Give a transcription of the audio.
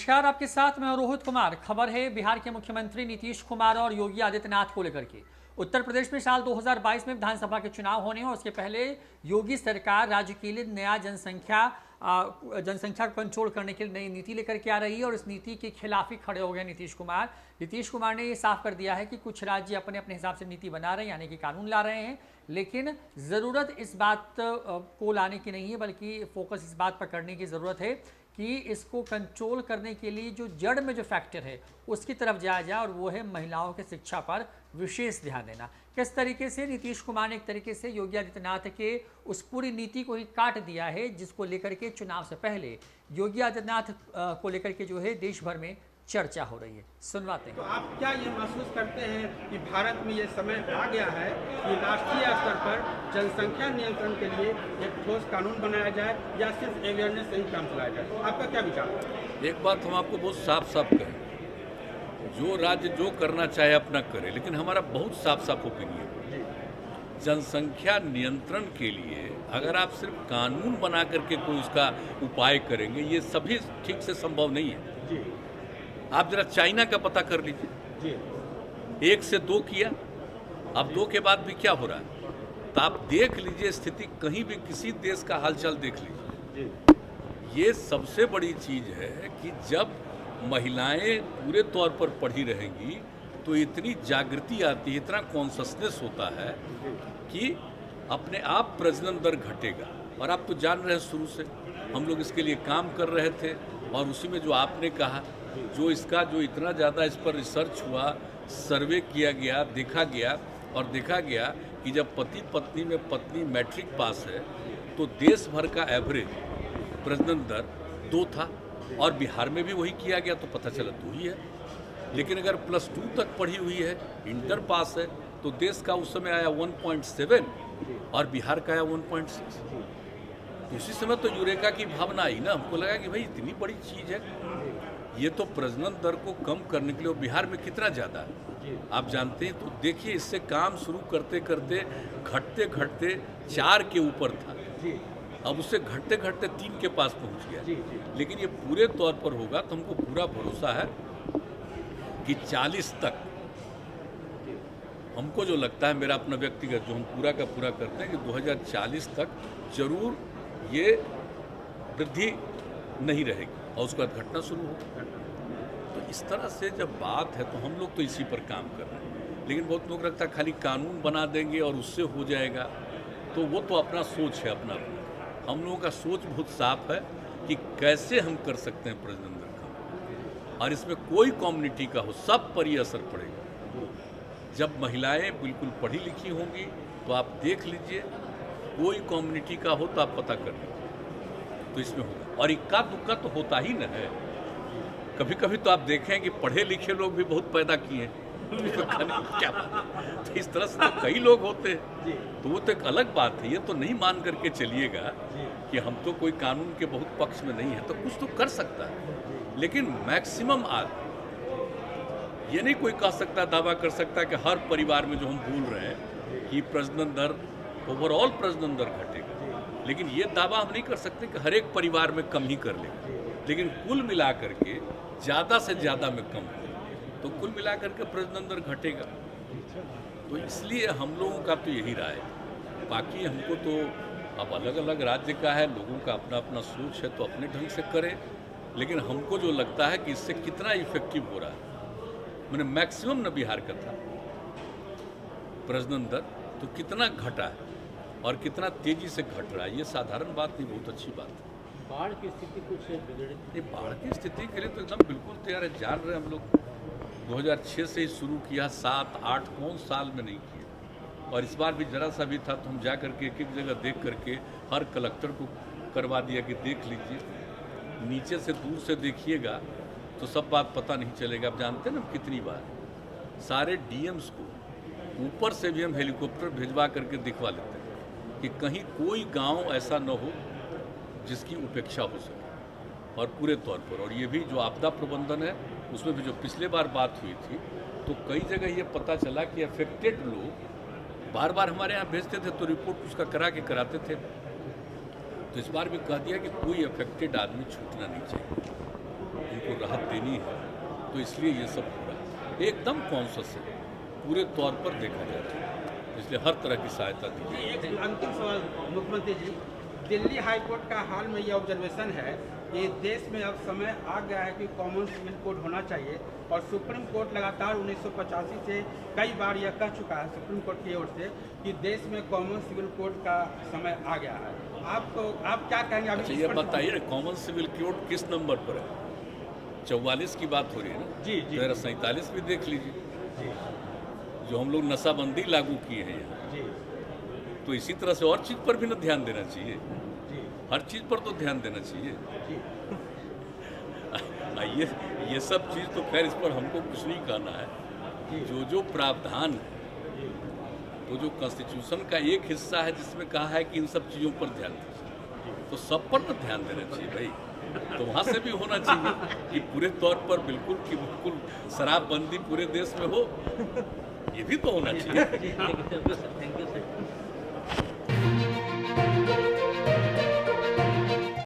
नमस्कार, आपके साथ मैं रोहित कुमार। खबर है बिहार के मुख्यमंत्री नीतीश कुमार और योगी आदित्यनाथ को लेकर के। उत्तर प्रदेश में साल 2022 में विधानसभा के चुनाव होने और उसके पहले योगी सरकार राज्य के लिए नया जनसंख्या को कंट्रोल करने के लिए नई नीति लेकर के आ रही है और इस नीति के खिलाफ ही खड़े हो गए नीतीश कुमार। नीतीश कुमार ने ये साफ कर दिया है कि कुछ राज्य अपने अपने हिसाब से नीति बना रहे हैं, यानी कि कानून ला रहे हैं, लेकिन ज़रूरत इस बात को लाने की नहीं है, बल्कि फोकस इस बात पर करने की ज़रूरत है कि इसको कंट्रोल करने के लिए जो जड़ में जो फैक्टर है उसकी तरफ जाया जाए, और वो है महिलाओं की शिक्षा पर विशेष ध्यान देना। किस तरीके से नीतीश कुमार ने एक तरीके से योगी आदित्यनाथ के उस पूरी नीति को ही काट दिया है, जिसको लेकर के चुनाव से पहले योगी आदित्यनाथ को लेकर के जो है देश भर में चर्चा हो रही है। सुनवाते हैं। तो आप क्या ये महसूस करते हैं कि भारत में ये समय आ गया है कि राष्ट्रीय स्तर पर जनसंख्या नियंत्रण के लिए एक ठोस कानून बनाया जाए, या सिर्फ अवेयरनेस से ही काम चलाया जाए? आपका क्या विचार है? एक बात हम आपको बहुत साफ साफ कहें, जो राज्य जो करना चाहे अपना करे, लेकिन हमारा बहुत साफ साफ ओपिनियन है, जनसंख्या नियंत्रण के लिए अगर आप सिर्फ कानून बना करके कोई उसका उपाय करेंगे, ये सभी ठीक से संभव नहीं है। आप जरा चाइना का पता कर लीजिए, 1 से 2 किया, अब 2 के बाद भी क्या हो रहा है, तो आप देख लीजिए स्थिति, कहीं भी किसी देश का हालचाल देख लीजिए। ये सबसे बड़ी चीज़ है कि जब महिलाएं पूरे तौर पर पढ़ी रहेंगी तो इतनी जागृति आती है, इतना कॉन्शसनेस होता है कि अपने आप प्रजनन दर घटेगा। और आप तो जान रहे हैं, शुरू से हम लोग इसके लिए काम कर रहे थे, और उसी में जो आपने कहा, जो इतना ज़्यादा इस पर रिसर्च हुआ, सर्वे किया गया, देखा गया कि जब पति पत्नी में पत्नी मैट्रिक पास है तो देश भर का एवरेज प्रजनन दर 2 था, और बिहार में भी वही किया गया, तो पता चला 2 ही है। लेकिन अगर +2 तक पढ़ी हुई है, इंटर पास है, तो देश का उस समय आया 1.7 और बिहार का आया 1.6। तो उसी समय तो यूरेका की भावना आई ना, हमको लगा कि भाई इतनी बड़ी चीज़ है, ये तो प्रजनन दर को कम करने के लिए। बिहार में कितना ज़्यादा है आप जानते हैं, तो देखिए इससे काम शुरू करते करते घटते 4 के ऊपर था, अब उससे घटते 3 के पास पहुंच गया। लेकिन ये पूरे तौर पर होगा तो हमको पूरा भरोसा है कि 40 तक, हमको जो लगता है, मेरा अपना व्यक्तिगत जो हम पूरा का पूरा करते हैं कि 2040 तक जरूर ये वृद्धि नहीं रहेगी और उसके बाद घटना शुरू होगी। तो इस तरह से जब बात है तो हम लोग तो इसी पर काम कर रहे हैं, लेकिन बहुत लोग रखता है खाली कानून बना देंगे और उससे हो जाएगा, तो वो तो अपना सोच है अपना। हम लोगों का सोच बहुत साफ है कि कैसे हम कर सकते हैं प्रजनन दर कम, और इसमें कोई कम्युनिटी का हो, सब पर ये असर पड़ेगा। जब महिलाएं बिल्कुल पढ़ी लिखी होंगी तो आप देख लीजिए, कोई कम्युनिटी का हो तो आप पता कर लीजिए, तो इसमें होगा। और इक्का दुक्का तो होता ही न है, कभी कभी तो आप देखें कि पढ़े लिखे लोग भी बहुत पैदा किए हैं, क्या तो इस तरह से तो कई लोग होते हैं, तो वो तो एक अलग बात है। ये तो नहीं मान करके चलिएगा कि हम तो कोई कानून के बहुत पक्ष में नहीं है, तो कुछ तो कर सकता है, लेकिन मैक्सिमम ये नहीं कोई कह सकता, दावा कर सकता है कि हर परिवार में जो हम बोल रहे हैं कि प्रजनन दर, ओवरऑल प्रजनन दर घटेगा, लेकिन ये दावा हम नहीं कर सकते कि हर एक परिवार में कम ही कर लेगा, लेकिन कुल मिला करके ज़्यादा से ज़्यादा में कम हो, तो कुल मिला करके प्रजनन दर घटेगा। तो इसलिए हम लोगों का तो यही राय है। बाकी हमको तो अब अलग अलग राज्य का है, लोगों का अपना अपना सोच है, तो अपने ढंग से करें, लेकिन हमको जो लगता है कि इससे कितना इफेक्टिव हो रहा है, मैंने मैक्सिमम न बिहार का था प्रजनन दर, तो कितना घटा है और कितना तेजी से घट रहा है, ये साधारण बात नहीं, बहुत अच्छी बात है। बाढ़ की स्थिति कुछ बिगड़ी? बाढ़ की स्थिति के लिए तो एकदम बिल्कुल तैयार है। जान रहे हम लोग 2006 से ही शुरू किया, 7-8 कौन साल में नहीं किया, और इस बार भी जरा सा भी था तो हम जा करके एक जगह देख करके हर कलेक्टर को करवा दिया कि देख लीजिए, नीचे से दूर से देखिएगा तो सब बात पता नहीं चलेगा। आप जानते हैं ना कितनी बार सारे डीएम्स को ऊपर से भी हम हेलीकॉप्टर भिजवा करके दिखवा लेते हैं कि कहीं कोई गांव ऐसा न हो जिसकी उपेक्षा हो सके, और पूरे तौर पर। और ये भी जो आपदा प्रबंधन है, उसमें भी जो पिछले बार बात हुई थी, तो कई जगह ये पता चला कि अफेक्टेड लोग बार बार हमारे यहाँ भेजते थे, तो रिपोर्ट उसका करा के कराते थे। तो इस बार भी कह दिया कि कोई अफेक्टेड आदमी छूटना नहीं चाहिए। उनको राहत देनी है, तो इसलिए ये सब हो रहा है। एकदम कॉन्शस है, पूरे तौर पर देखा जाए, इसलिए हर तरह की सहायता दी जाए। एक अंतिम सवाल मुख्यमंत्री जी, दिल्ली हाई कोर्ट का हाल में ये ऑब्जर्वेशन है कि देश में अब समय आ गया है कि कॉमन सिविल कोड होना चाहिए, और सुप्रीम कोर्ट लगातार 1985 से कई बार यह कह चुका है सुप्रीम कोर्ट की ओर से कि देश में कॉमन सिविल कोड का समय आ गया है। आप क्या कहेंगे अभी? अच्छा, ये बताइए ना, कॉमन सिविल कोड किस नंबर पर है? 44 की बात हो रही है ना? जी जी 47 भी देख लीजिए, जी जो हम लोग नशाबंदी लागू किए हैं यहाँ, जी तो इसी तरह से और चीज़ पर भी ना ध्यान देना चाहिए, जी हर चीज़ पर तो ध्यान देना चाहिए। जी ये सब चीज़ तो खैर इस पर हमको कुछ नहीं कहना है। जो प्रावधान है, तो जो कॉन्स्टिट्यूशन का एक हिस्सा है जिसमें कहा है कि इन सब चीज़ों पर ध्यान दीजिए, तो सब पर ना ध्यान देना चाहिए भाई। तो वहाँ से भी होना चाहिए कि पूरे तौर पर बिल्कुल शराबबंदी पूरे देश में हो, ये भी तो होना चाहिए। Thank you sir.